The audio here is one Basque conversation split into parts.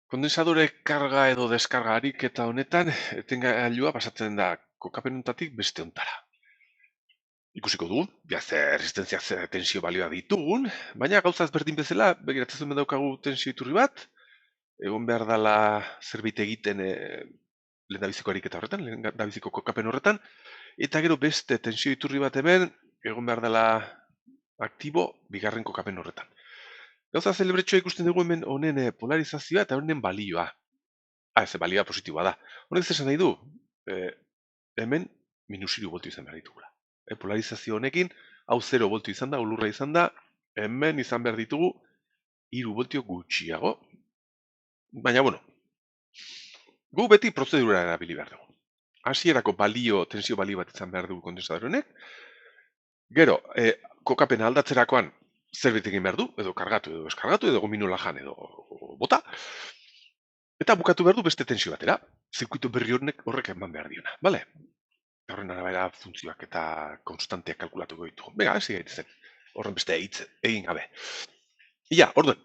Kondensadore karga edo deskarga ariketa honetan, etengailua pasatzen da kokapen honetatik beste hontara. Ikusiko dugu, ze resistentzia ze tensio balioa ditugun, baina gauza ezberdin bezala, begiratzen zuen daukagu tensio iturri bat, egon behar dala zerbait egiten lehendabiziko ariketa horretan, lehendabiziko kokapen horretan, eta gero beste tensio iturri bat hemen, egon behar dela aktibo bigarren kokapen horretan. Gauza zelebretxoa ikusten dugu hemen honen polarizazioa eta honen balioa. Ez balioa positiboa da. Honek zesan nahi du, hemen minus 3 voltio izan behar ditugula. Polarizazio honekin, hau 0 voltio izan da, ulurra izan da, hemen izan behar ditugu 3 voltio gutxiago. Baina, bueno, gu beti prozedura erabili behar dugu. Hasierako tensio balio bat izan behar dugu kondensadore honek. Gero, kokapena aldatzerakoan zerbait egin behar du, edo kargatu edo eskargatu, edo gominola jan edo bota. Eta bukatu behar du beste tensio batera. Zirkuito berri horrek eman behar diona, bale? Horren arabera funtzioak eta konstanteak kalkulatuko ditugu. Bega, ez egiten horren beste hitz egin gabe. Ia, orduen,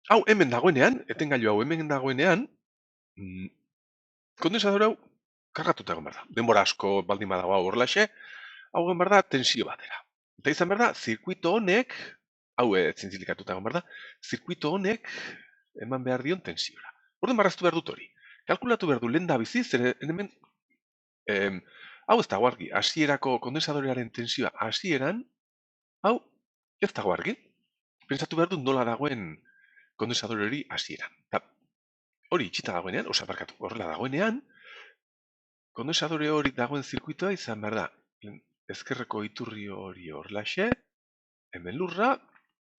hau hemen dagoenean, etengailu hau hemen dagoenean, kondensadore hau kargatuta egon behar da. Denbora asko baldin badago hau horrelaxe, hau egon behar da tensio batera. Eta izan behar da, zirkuito honek, hau zintzilikatuta egon behar da, zirkuito honek eman behar dion tensiora. Orduen marraztu behar dut hori. Kalkulatu behar du lehen da biziz, hemen, hau ez dago argi, hasierako kondensadorearen tensioa hasieran, hau ez dago argi. Pentsatu behar dut nola dagoen kondensadore hori hasieran. Hori itxita dagoenean, barkatu, horrela dagoenean, kondensadore hori dagoen zirkuitoa izan behar da, ezkerreko iturri hori horrelaxe, hemen lurra,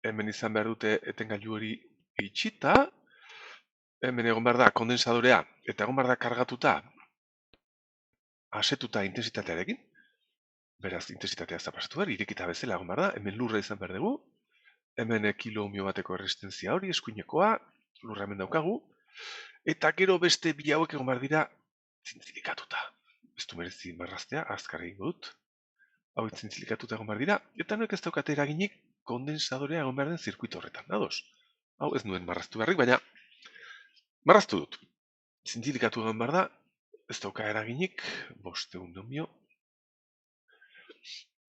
hemen izan behar dute etengailu hori itxita, hemen egon behar da kondensadorea, eta egon behar da kargatuta, asetuta intensitatearekin, beraz intensitatea ez da pasatu behar, irekita bezala egon behar da, hemen lurra izan behar dugu, hemen kilo ohmio bateko resistentzia hori, eskuinekoa, lurra hemen daukagu, eta gero beste bi hauek egon behar dira zintzilikatuta. Ez du merezi marraztea, azkar egingo dut. Hau zintzilikatuta egon behar dira, eta noek ez daukate eraginik kondensadorea egon behar den zirkuito horretan, ados? Hau ez nuen marraztu beharrik, baina marraztu dut. Zintzilikatu egon behar da, ez dauka eraginik, 500 ohmio,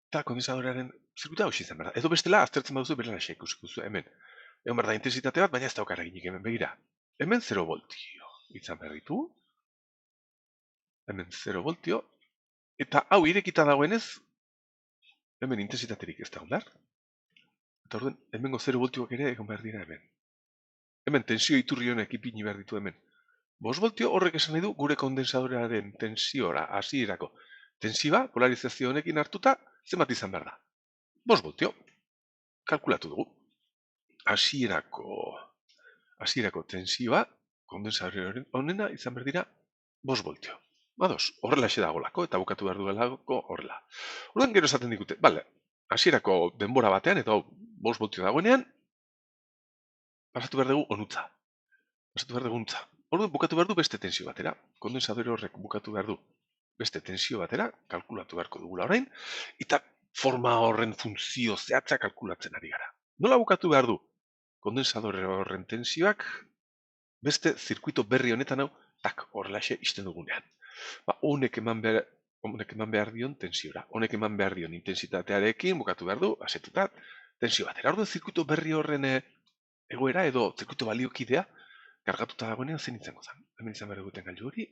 eta kondensadorearen zirkuita hau izan behar da. Edo bestela, aztertzen baduzu berelaxe ikusiko duzu hemen. Egon behar da intensitate bat, baina ez dauka eraginik hemen begira. Hemen 0 voltio izan behar ditu. Hemen 0 voltio. Eta hau irekita dagoenez, hemen intensitaterik ez da behar. Eta orduen, hemengo 0 voltioak ere egon behar dira hemen. Hemen tensio iturri honek ipini behar ditu hemen. 5 voltio horrek esan nahi du gure kondensadorearen tensiora hasierako tensioa polarizazio honekin hartuta zenbat izan behar da. 5 voltio. Kalkulatu dugu. Hasierako tensioa kondensadore honena izan behar dira 5 voltio. Ados, horrelaxe dagolako eta bukatu behar duelako horrela. Orduan gero esaten digute, bale, hasierako denbora batean eta 5 voltio dagoenean, pasatu behar dugu onutza. Pasatu behar dugu untza. Orduan bukatu behar du beste tensio batera. Kondensadore horrek bukatu behar du beste tensio batera, kalkulatu beharko dugula orain, eta forma horren funtzio zehatza kalkulatzen ari gara. Nola bukatu behar du kondensadore horren tensioak beste zirkuito berri honetan hau, horrelaxe isten dugunean. Honek eman behar dion tensiora. Honek eman behar dion intensitatearekin bukatu behar du, asetuta, tensio batera. Orduan zirkuito berri horren egoera edo zirkuito baliokidea kargatuta dagoenean zen izango zen. Hemen izan behar dugu etengailu hori,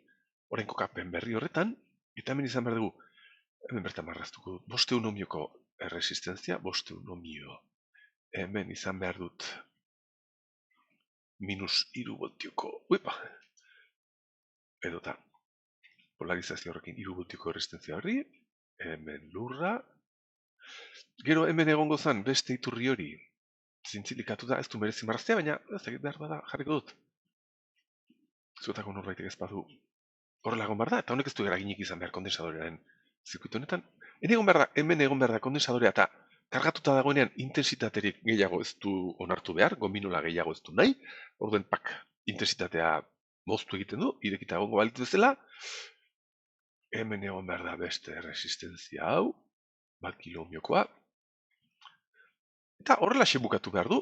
orain kokapen berri horretan, eta hemen izan behar dugu, hemen bertan marraztuko dut, 500 ohmioko resistentzia, 500 ohmio, hemen izan behar dut minus 3 voltioko, edota polarizazio horrekin 3 voltioko resistentzia horri, hemen lurra, gero hemen egongo zen beste iturri hori zintzilikatu da, ez du merezi marraztea, baina ez egit behar bada jarriko dut. Zuetako norbaitek ez badu horrela egon behar da, eta honek ez du eraginik izan behar kondensadorearen zirkuito honetan. Hemen egon behar da kondensadorea eta kargatuta dagoenean intensitaterik gehiago ez du onartu behar, gominola gehiago ez du nahi, orduen intensitatea moztu egiten du, irekita egongo balitu bezala, hemen egon behar da beste resistentzia hau, 1 kilo ohmiokoa, eta horrela bukatu behar du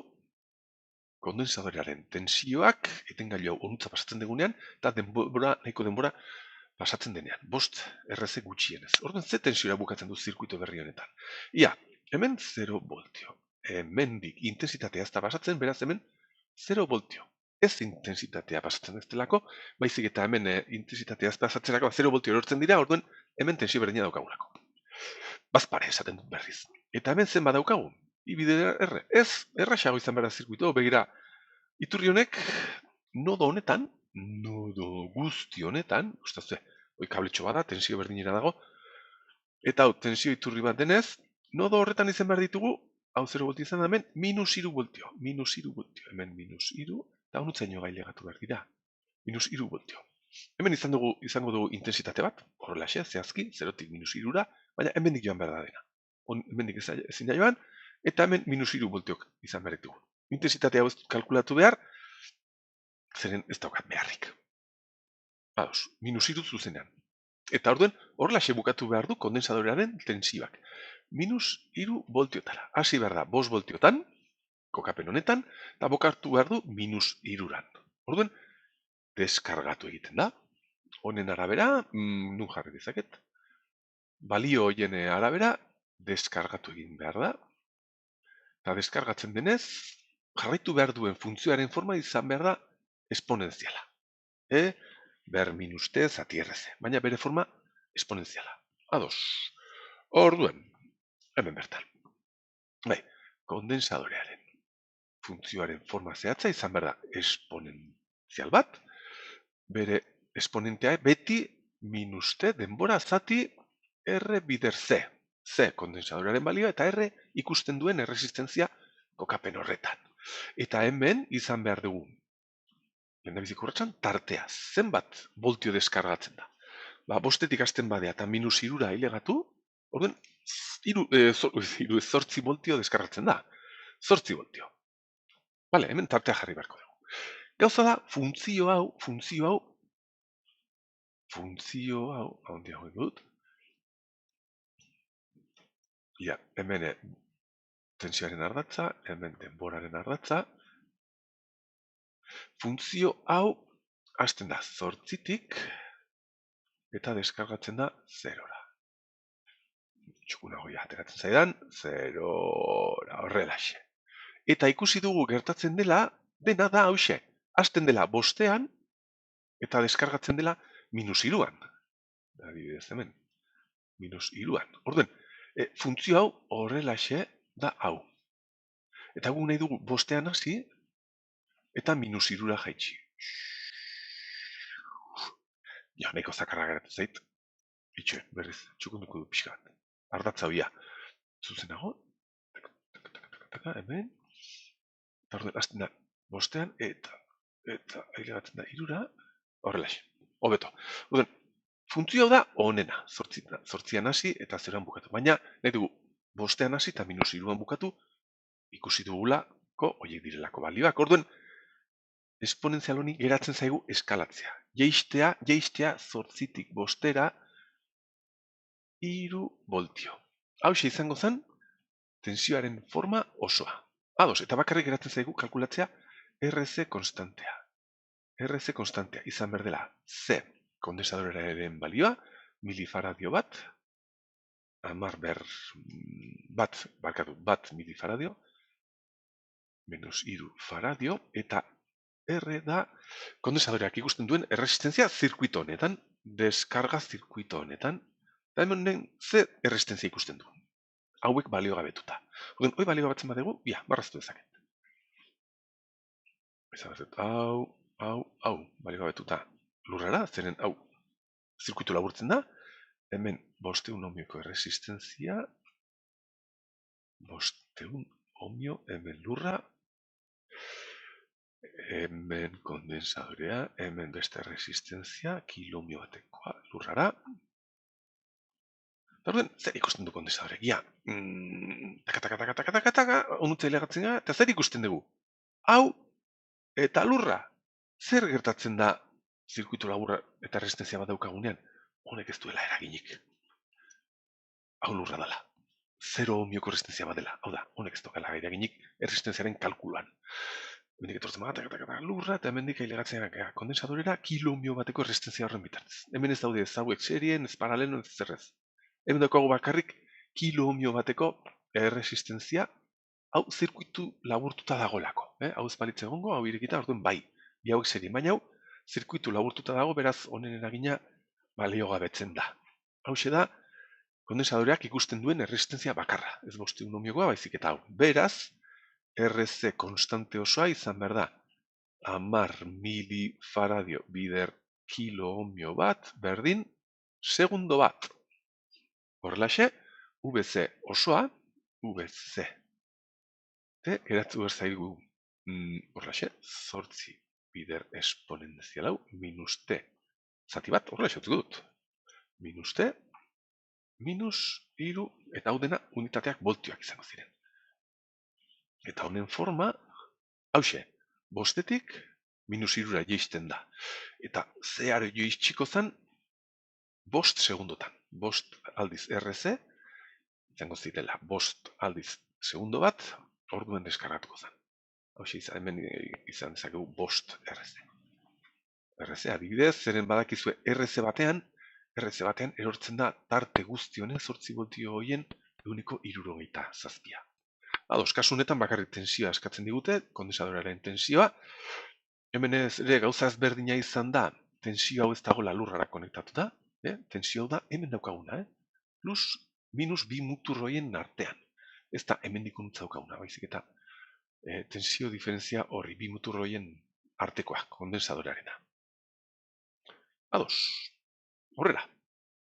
kondensadorearen tensioak etengailu hau onuntza pasatzen degunean, eta nahiko denbora pasatzen denean. 5 RZ gutxienez. Orduan, ze tensiora bukatzen du zirkuito berri honetan. Ia, hemen 0 voltio. Hemendik intensitatea ez da pasatzen, beraz hemen 0 voltio. Ez intensitatea pasatzen ez delako, baizik eta hemen intensitatea ez pasatzerako 0 voltio erortzen dira, orduan hemen tensio berdina daukagulako. Bazpare esaten dut berriz. Eta hemen zen badaukagu? Ibide R. Ez, erraxago izan behar da zirkuito, begira, iturri honek, nodo honetan, nodo guzti honetan, ustazue, hoi kabletxo bada, tensio berdinera dago, eta hau, tensio iturri bat denez, nodo horretan izan behar ditugu, hau 0 voltio izan da hemen, -3 voltio, -3 voltio, hemen -3, eta honutzaino gailegatu behar dira, -3 voltio. Hemen izango dugu intensitate bat, horrelaxe, zehazki, 0tik -3ra, baina hemendik joan behar da dena. Hemendik ezin da joan, eta hemen -3 voltiok izan behar ditugu. Intensitatea hau kalkulatu behar, zeren ez daukat beharrik. Ados, -3 zuzenean. Eta orduen, horrelaxe bukatu behar du kondensadorearen tensioak. -3 voltiotara. Hasi behar da, 5 voltiotan, kokapen honetan, eta bokatu behar du -3ran. Orduen, deskargatu egiten da. Honen arabera, nun jarri dezaket. Balio hoien arabera, deskargatu egin behar da. Eta deskargatzen denez, jarraitu behar duen funtzioaren forma izan behar da esponentziala. Ber minus t zati RC, baina bere forma esponentziala. Ados. Orduen, hemen bertan. Bai, kondensadorearen funtzioaren forma zehatza izan behar da esponentzial bat, bere esponentea beti minus t denbora zati R bider C. C kondensadorearen balioa eta R ikusten duen erresistentzia kokapen horretan. Eta hemen izan behar dugu, lehendabiziko urratsan, tartea. Zenbat voltio deskargatzen da? Ba, 5etik hasten badea eta -3ra ailegatu, orduen, 8 voltio deskargatzen da. 8 voltio. Bale, hemen tartea jarri beharko dugu. Gauza da, funtzio hau, ahondi hau dut. Ia, hemen tensioaren ardatza, hemen denboraren ardatza. Funtzio hau hasten da 8tik eta deskargatzen da 0ra. Txukunago ateratzen zaidan, 0ra, horrelaxe. Eta ikusi dugu gertatzen dela, dena da hauxe. Hasten dela 5ean eta deskargatzen dela -3an. Adibidez hemen, -3an. Orduen, funtzio hau horrelaxe da hau. Eta gu nahi dugu 5ean hasi eta -3ra jaitsi. Ja, nahiko zakarra geratzen zait. Itxue, berriz, txukunduko du pixka bat. Ardatza hoia. Zuzenago. Hemen. Eta orduen, hasten da 5ean eta ailegatzen da 3ra. Horrelaxe. Hobeto. Orduen, funtzio hau da honena. 8an hasi eta 0an bukatu. Baina, nahi dugu 5ean hasi eta -3an bukatu ikusi dugulako horiek direlako balioak. Orduen, esponentzial honi geratzen zaigu eskalatzea. Jeistea 8tik 5era 3 voltio. Hauxe izango zen tensioaren forma osoa. Ados, eta bakarrik geratzen zaigu kalkulatzea RC konstantea. RC konstantea izan berdela C kondensadoraren balioa, milifaradio bat, bat milifaradio, -3 faradio, eta R da kondensadoreak ikusten duen erresistentzia zirkuito honetan, deskarga zirkuito honetan, eta hemen ze erresistentzia ikusten du. Hauek balio gabetuta. Hoi balio gabetzen badegu, marraztu dezaket. Hau, balio gabetuta lurrara, zeren hau zirkuito laburtzen da, hemen 500 ohmioko erresistentzia, 500 ohmio, hemen lurra, hemen kondensadorea, hemen beste resistentzia, kilomio batekoa lurrara. Orduen, zer ikusten du kondensadoreak? Ja, taka, onutza ilegatzen gara, eta zer ikusten dugu? Hau eta lurra. Zer gertatzen da zirkuitu laburra eta resistentzia bat daukagunean? Honek ez duela eraginik. Hau lurra dela. 0 ohmioko resistentzia bat dela. Hau da, honek ez duela eraginik erresistentziaren kalkuluan. Hemendik etortzen lurra, eta hemendik ailegatzen kondensadorera kilomio bateko erresistentzia horren bitartez. Hemen ez daude ez hauek serien, ez paralelo, ez zerrez. Hemen daukagu bakarrik kilomio bateko erresistentzia, hau zirkuitu laburtuta dagoelako. Hau ez balitz egongo, hau irekita, orduen bai, bi hauek serien. Baina hau, zirkuitu laburtuta dago, beraz, honen eragina baliogabetzen da. Hau da, kondensadoreak ikusten duen erresistentzia bakarra. Ez 500 ohmikoa, baizik eta hau. Beraz, RC konstante osoa izan behar da. 10 milifaradio bider kilo ohmio bat, berdin, segundo bat. Horrelaxe, VC osoa, VC. Geratu behar zaigu, horrelaxe, 8 bider esponentzialau, minus T. Zati bat, horrelaxe utziko dut. Minus T, minus iru, eta hau dena unitateak voltioak izango ziren. Eta honen forma, hauxe, bostetik minus irura jeisten da. Eta zeharo joiztxiko zen, bost segundotan. Bost aldiz RC, izango zirela, bost aldiz segundo bat, orduen deskargatuko zen. Hauxe, hemen izan dezakegu bost RC. RC, adibidez, zeren badakizue RC batean erortzen da tarte guztionen 8 voltio hoien euniko 67. Ados, kasu honetan bakarrik tensioa eskatzen digute, kondensadoraren tensioa. Hemen ere gauza ezberdina izan da, tensio hau ez dagoela lurrara konektatuta. Tensio hau da hemen daukaguna. Plus, minus bi muturroien artean. Ez da hemen dikuntza daukaguna, baizik eta tensio diferentzia horri bi muturroien artekoa, kondensadorearena. Ados, horrela.